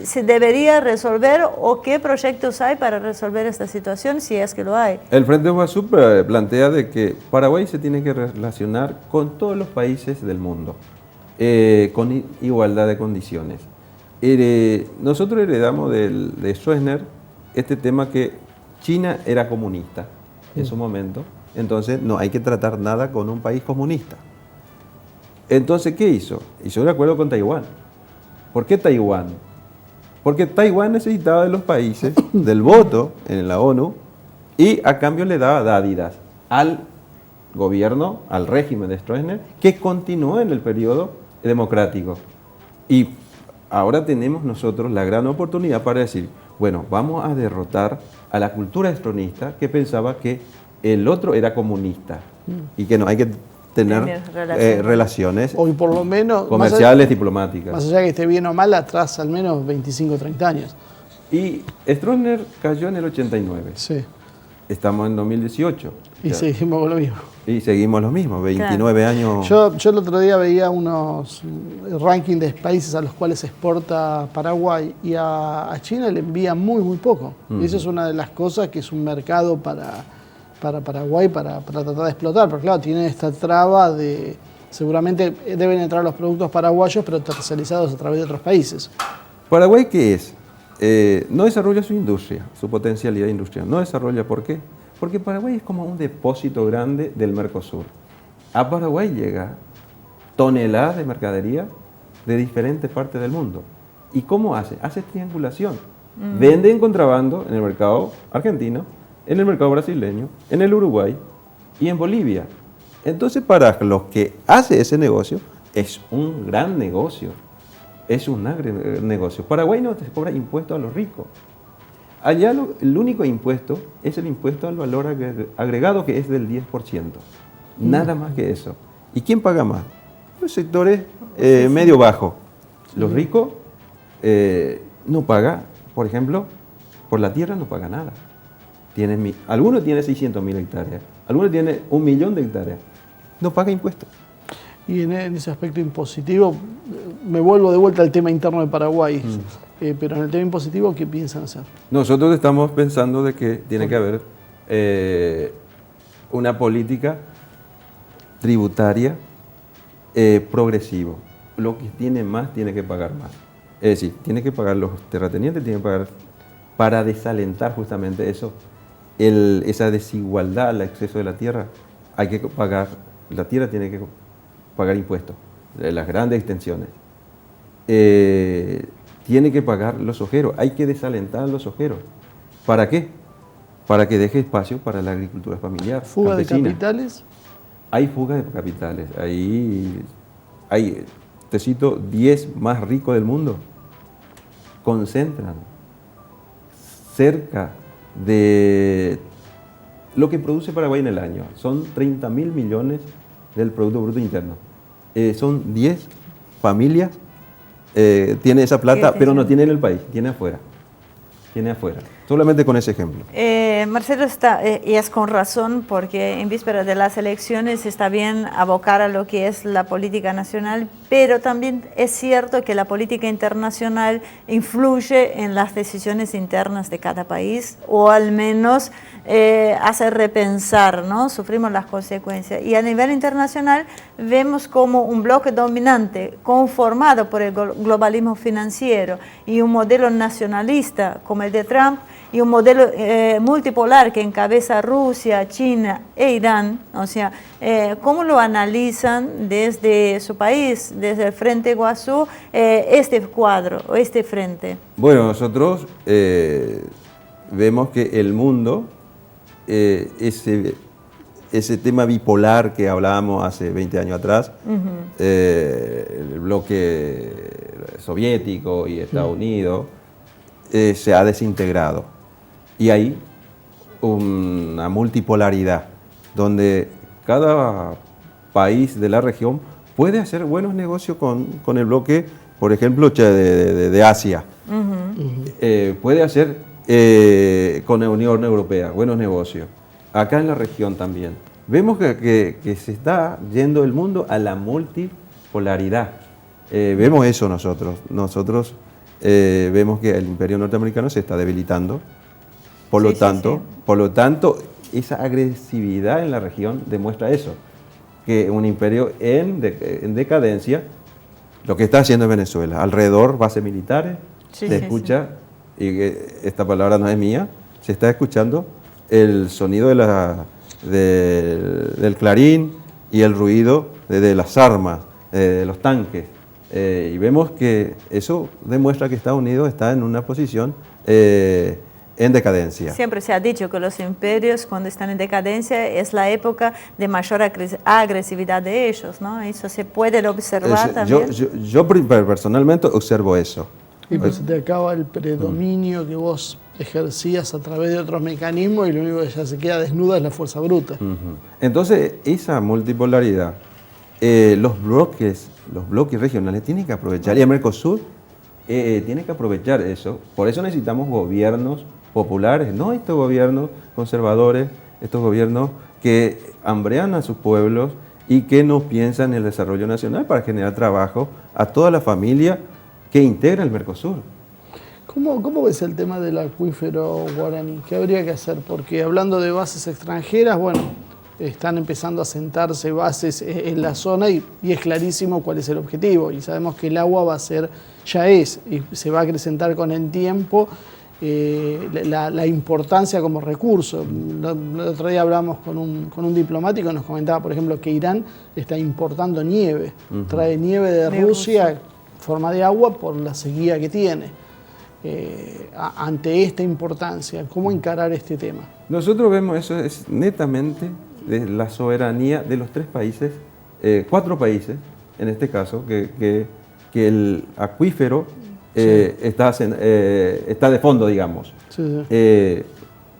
se debería resolver o qué proyectos hay para resolver esta situación, si es que lo hay? El Frente Guazú plantea de que Paraguay se tiene que relacionar con todos los países del mundo, con igualdad de condiciones. Nosotros heredamos de Stroessner este tema que China era comunista en su momento. Entonces no hay que tratar nada con un país comunista. Entonces, ¿qué hizo? Hizo un acuerdo con Taiwán. ¿Por qué Taiwán? Porque Taiwán necesitaba de los países, del voto en la ONU, y a cambio le daba dádivas al gobierno, al régimen de Stroessner, que continuó en el periodo democrático. Y ahora tenemos nosotros la gran oportunidad para decir, bueno, vamos a derrotar a la cultura estronista que pensaba que el otro era comunista y que no hay que tener relaciones Hoy por lo menos, comerciales, diplomáticas. Más allá de que esté bien o mal, atrás al menos 25 o 30 años. Y Stroessner cayó en el 89. Sí. Estamos en 2018. Y seguimos con lo mismo. Y seguimos lo mismo, 29 años. Yo el otro día veía unos rankings de países a los cuales exporta Paraguay y a China le envía muy poco. Y eso es una de las cosas que es un mercado para Paraguay para tratar de explotar. Porque claro, tiene esta traba de... Seguramente deben entrar los productos paraguayos, pero tercerizados a través de otros países. ¿Paraguay qué es? No desarrolla su industria, su potencialidad industrial. No desarrolla, ¿por qué? Porque Paraguay es como un depósito grande del Mercosur. A Paraguay llega toneladas de mercadería de diferentes partes del mundo. ¿Y cómo hace? Hace triangulación. Vende en contrabando en el mercado argentino, en el mercado brasileño, en el Uruguay y en Bolivia. Entonces, para los que hace ese negocio, es un gran negocio. Es un gran negocio. Paraguay no te cobra impuestos a los ricos. Allá el único impuesto es el impuesto al valor agregado, que es del 10%. Nada más que eso. ¿Y quién paga más? Los sectores medio bajo. Los ricos no pagan, por ejemplo, por la tierra no paga nada. Algunos tienen 600.000 hectáreas, algunos tienen 1 millón de hectáreas. No paga impuestos. Y en ese aspecto impositivo, me vuelvo de vuelta al tema interno de Paraguay, pero en el tema impositivo, ¿qué piensan hacer? Nosotros estamos pensando de que tiene que haber una política tributaria progresivo. Lo que tiene más tiene que pagar más. Es decir, tiene que pagar los terratenientes, tienen que pagar para desalentar justamente eso, esa desigualdad al acceso de la tierra. Hay que pagar, la tierra tiene que pagar impuestos, de las grandes extensiones. Tiene que pagar los ojeros, hay que desalentar a los ojeros. ¿Para qué? Para que deje espacio para la agricultura familiar. ¿Fuga campesina. de capitales? Hay fuga de capitales. Ahí hay, te cito, 10 más ricos del mundo. Concentran cerca de lo que produce Paraguay en el año. Son 30.000 millones del Producto Bruto Interno. Son 10 familias, tiene esa plata, pero no tiene en el país, tiene afuera. Tiene afuera. Solamente con ese ejemplo. Marcelo está, y es con razón, porque en vísperas de las elecciones está bien abocar a lo que es la política nacional, pero también es cierto que la política internacional influye en las decisiones internas de cada país, o al menos hace repensar, ¿no? Sufrimos las consecuencias. Y a nivel internacional vemos como un bloque dominante conformado por el globalismo financiero y un modelo nacionalista como el de Trump, y un modelo multipolar que encabeza Rusia, China e Irán. O sea, ¿cómo lo analizan desde su país, desde el Frente Guazú, este cuadro o este frente? Bueno, nosotros vemos que el mundo, ese tema bipolar que hablábamos hace 20 años atrás, el bloque soviético y Estados Unidos, se ha desintegrado. Y hay una multipolaridad donde cada país de la región puede hacer buenos negocios con el bloque, por ejemplo, de Asia. Puede hacer con la Unión Europea buenos negocios. Acá en la región también. Vemos que se está yendo el mundo a la multipolaridad. Vemos eso nosotros. Nosotros vemos que el imperio norteamericano se está debilitando. Por lo tanto, esa agresividad en la región demuestra eso, que un imperio en decadencia, lo que está haciendo Venezuela, alrededor bases militares, se escucha, y esta palabra no es mía, se está escuchando el sonido del clarín y el ruido de las armas, de los tanques. Y vemos que eso demuestra que Estados Unidos está en una posición en decadencia. Siempre se ha dicho que los imperios cuando están en decadencia es la época de mayor agresividad de ellos, ¿no? Eso se puede observar también. Yo personalmente observo eso. Y pues se te acaba el predominio que vos ejercías a través de otros mecanismos y lo único que ya se queda desnuda es la fuerza bruta. Entonces, esa multipolaridad, los bloques regionales tienen que aprovechar, y el Mercosur tiene que aprovechar eso. Por eso necesitamos gobiernos populares, no estos gobiernos conservadores, estos gobiernos que hambrean a sus pueblos y que no piensan en el desarrollo nacional para generar trabajo a toda la familia que integra el Mercosur. ¿Cómo ves el tema del acuífero guaraní? ¿Qué habría que hacer? Porque hablando de bases extranjeras, bueno, están empezando a sentarse bases en la zona y es clarísimo cuál es el objetivo. Y sabemos que el agua va a ser, ya es, y se va a acrecentar con el tiempo la importancia como recurso. El otro día hablamos con un diplomático y nos comentaba, por ejemplo, que Irán está importando nieve, trae nieve de Rusia en forma de agua por la sequía que tiene. Ante esta importancia, ¿cómo encarar este tema? Nosotros vemos eso es netamente de la soberanía de los 3 países, 4 países, en este caso, que el acuífero está de fondo, digamos.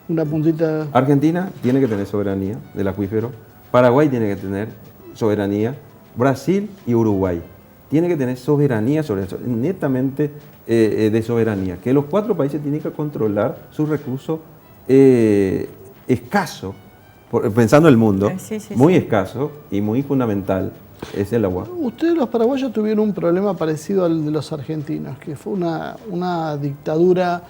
Una puntita. Argentina tiene que tener soberanía del acuífero, Paraguay tiene que tener soberanía, Brasil y Uruguay tienen que tener soberanía sobre eso, netamente de soberanía, que los 4 países tienen que controlar sus recursos escasos, pensando en el mundo, muy escaso y muy fundamental. Es el agua. Ustedes los paraguayos tuvieron un problema parecido al de los argentinos, que fue una dictadura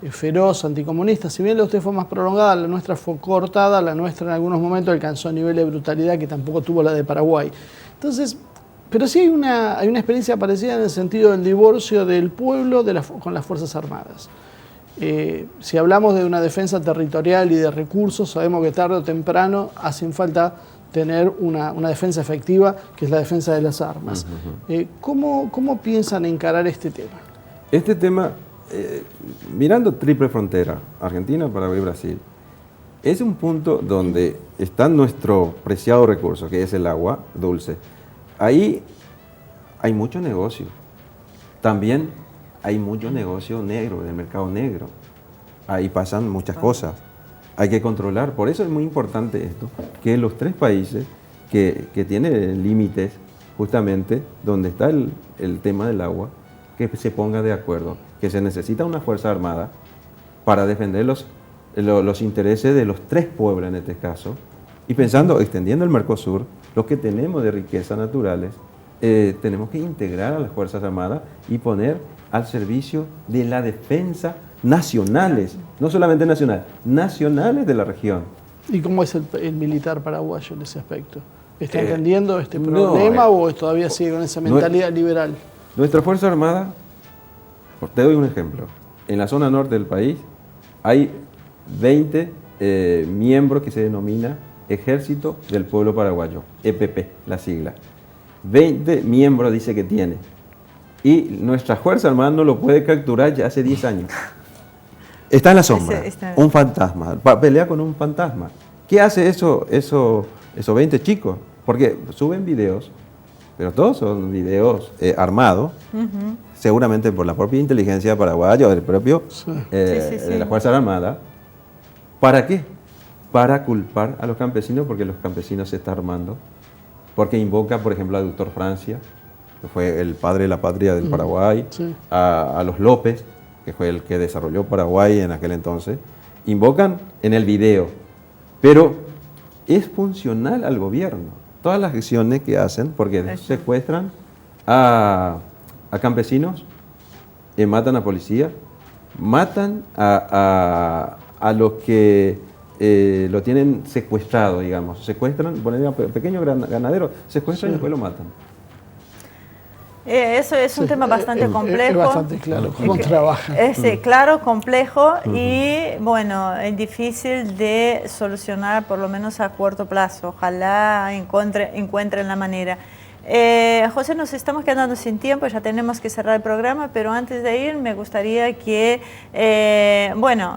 feroz, anticomunista. Si bien la de ustedes fue más prolongada, la nuestra fue cortada, la nuestra en algunos momentos alcanzó nivel de brutalidad que tampoco tuvo la de Paraguay. Entonces, pero sí hay una experiencia parecida en el sentido del divorcio del pueblo con las Fuerzas Armadas. Si hablamos de una defensa territorial y de recursos, sabemos que tarde o temprano hacen falta tener una defensa efectiva, que es la defensa de las armas. ¿Cómo piensan encarar este tema? Este tema, mirando triple frontera, Argentina, Paraguay y Brasil, es un punto donde está nuestro preciado recurso, que es el agua dulce. Ahí hay mucho negocio. También hay mucho negocio negro, del mercado negro. Ahí pasan muchas cosas. Hay que controlar. Por eso es muy importante esto, que los 3 países que tienen límites, justamente donde está el tema del agua, que se ponga de acuerdo, que se necesita una fuerza armada para defender los intereses de los 3 pueblos en este caso, y pensando, extendiendo el Mercosur, lo que tenemos de riquezas naturales, tenemos que integrar a las Fuerzas Armadas y poner al servicio de la defensa nacionales, no solamente nacionales de la región. ¿Y cómo es el militar paraguayo en ese aspecto? ¿Está entendiendo este problema o todavía sigue con esa mentalidad liberal? Nuestra Fuerza Armada, te doy un ejemplo, en la zona norte del país hay 20 miembros que se denomina Ejército del Pueblo Paraguayo, EPP, la sigla. 20 miembros dice que tiene. Y nuestra Fuerza Armada no lo puede capturar ya hace 10 años. Está en la sombra, un fantasma, pelea con un fantasma. ¿Qué hace esos 20 chicos? Porque suben videos, pero todos son videos armados, seguramente por la propia inteligencia paraguaya o del propio de la Fuerza Armada. ¿Para qué? Para culpar a los campesinos, porque los campesinos se están armando, porque invoca, por ejemplo, a Doctor Francia, que fue el padre de la patria del Paraguay, a los López, que fue el que desarrolló Paraguay en aquel entonces, invocan en el video, pero es funcional al gobierno. Todas las acciones que hacen, porque secuestran a campesinos, matan a policías, matan a los que lo tienen secuestrado, digamos. Secuestran, ponen a pequeños ganaderos, secuestran y después lo matan. Eso es un tema bastante complejo. Es bastante claro cómo trabaja. Claro, complejo y bueno, es difícil de solucionar por lo menos a corto plazo. Ojalá encuentren la manera. José, nos estamos quedando sin tiempo, ya tenemos que cerrar el programa, pero antes de ir me gustaría que,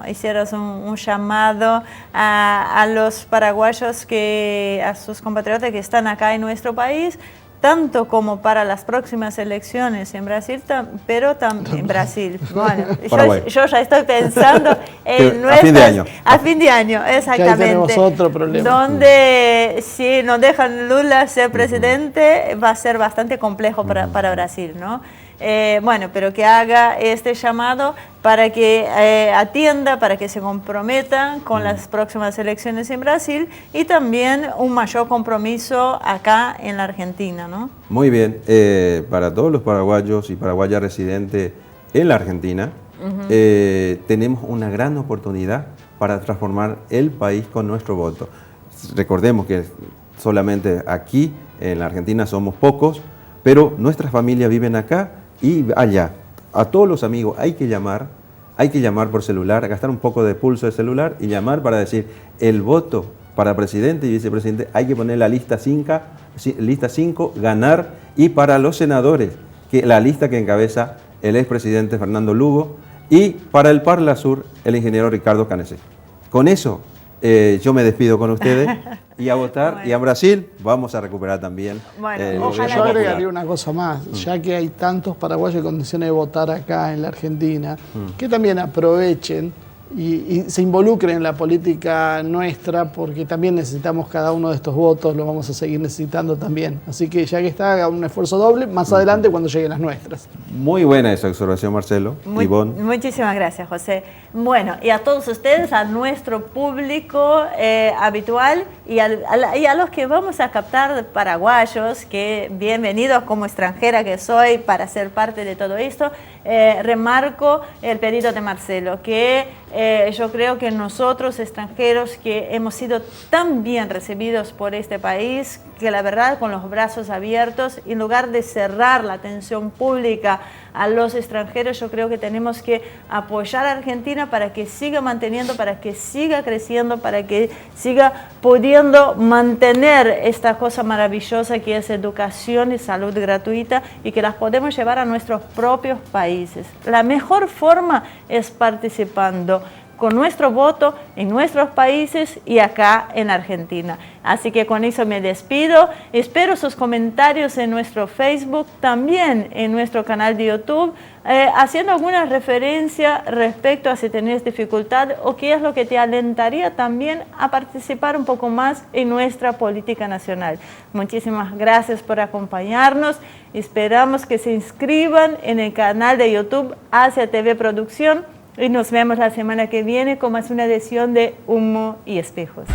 hicieras un llamado a los paraguayos, a sus compatriotas que están acá en nuestro país, tanto como para las próximas elecciones en Brasil, pero también en Brasil. Bueno, yo ya estoy pensando en a fin de año. A fin de año, exactamente. Que ahí tenemos otro problema. Donde si nos dejan Lula ser presidente, va a ser bastante complejo para Brasil, ¿no? Pero que haga este llamado para que atienda, para que se comprometa con las próximas elecciones en Brasil y también un mayor compromiso acá en la Argentina, ¿no? Muy bien, para todos los paraguayos y paraguayas residentes en la Argentina, tenemos una gran oportunidad para transformar el país con nuestro voto. Recordemos que solamente aquí en la Argentina somos pocos, pero nuestras familias viven acá y allá. A todos los amigos hay que llamar por celular, gastar un poco de pulso de celular y llamar para decir el voto para presidente y vicepresidente hay que poner la lista 5, ganar, y para los senadores, que la lista que encabeza el expresidente Fernando Lugo, y para el Parla Sur, el ingeniero Ricardo Canese. Con eso yo me despido con ustedes y a votar. Bueno. Y a Brasil vamos a recuperar también. Yo agregaría una cosa más, ya que hay tantos paraguayos en condiciones de votar acá en la Argentina, que también aprovechen y se involucren en la política nuestra, porque también necesitamos cada uno de estos votos, lo vamos a seguir necesitando también. Así que ya que está, haga un esfuerzo doble más adelante cuando lleguen las nuestras. Muy buena esa observación, Marcelo. Ivonne. Muchísimas gracias, José. Bueno, y a todos ustedes, a nuestro público habitual y a los que vamos a captar paraguayos, que bienvenidos como extranjera que soy para ser parte de todo esto, remarco el pedido de Marcelo, que yo creo que nosotros extranjeros que hemos sido tan bien recibidos por este país, que la verdad con los brazos abiertos, en lugar de cerrar la atención pública a los extranjeros, yo creo que tenemos que apoyar a Argentina para que siga manteniendo, para que siga creciendo, para que siga pudiendo mantener esta cosa maravillosa que es educación y salud gratuita, y que las podemos llevar a nuestros propios países. La mejor forma es participando con nuestro voto en nuestros países y acá en Argentina. Así que con eso me despido. Espero sus comentarios en nuestro Facebook, también en nuestro canal de YouTube, haciendo alguna referencia respecto a si tenés dificultad o qué es lo que te alentaría también a participar un poco más en nuestra política nacional. Muchísimas gracias por acompañarnos. Esperamos que se inscriban en el canal de YouTube Asia TV Producción. Y nos vemos la semana que viene con más una edición de Humo y Espejos.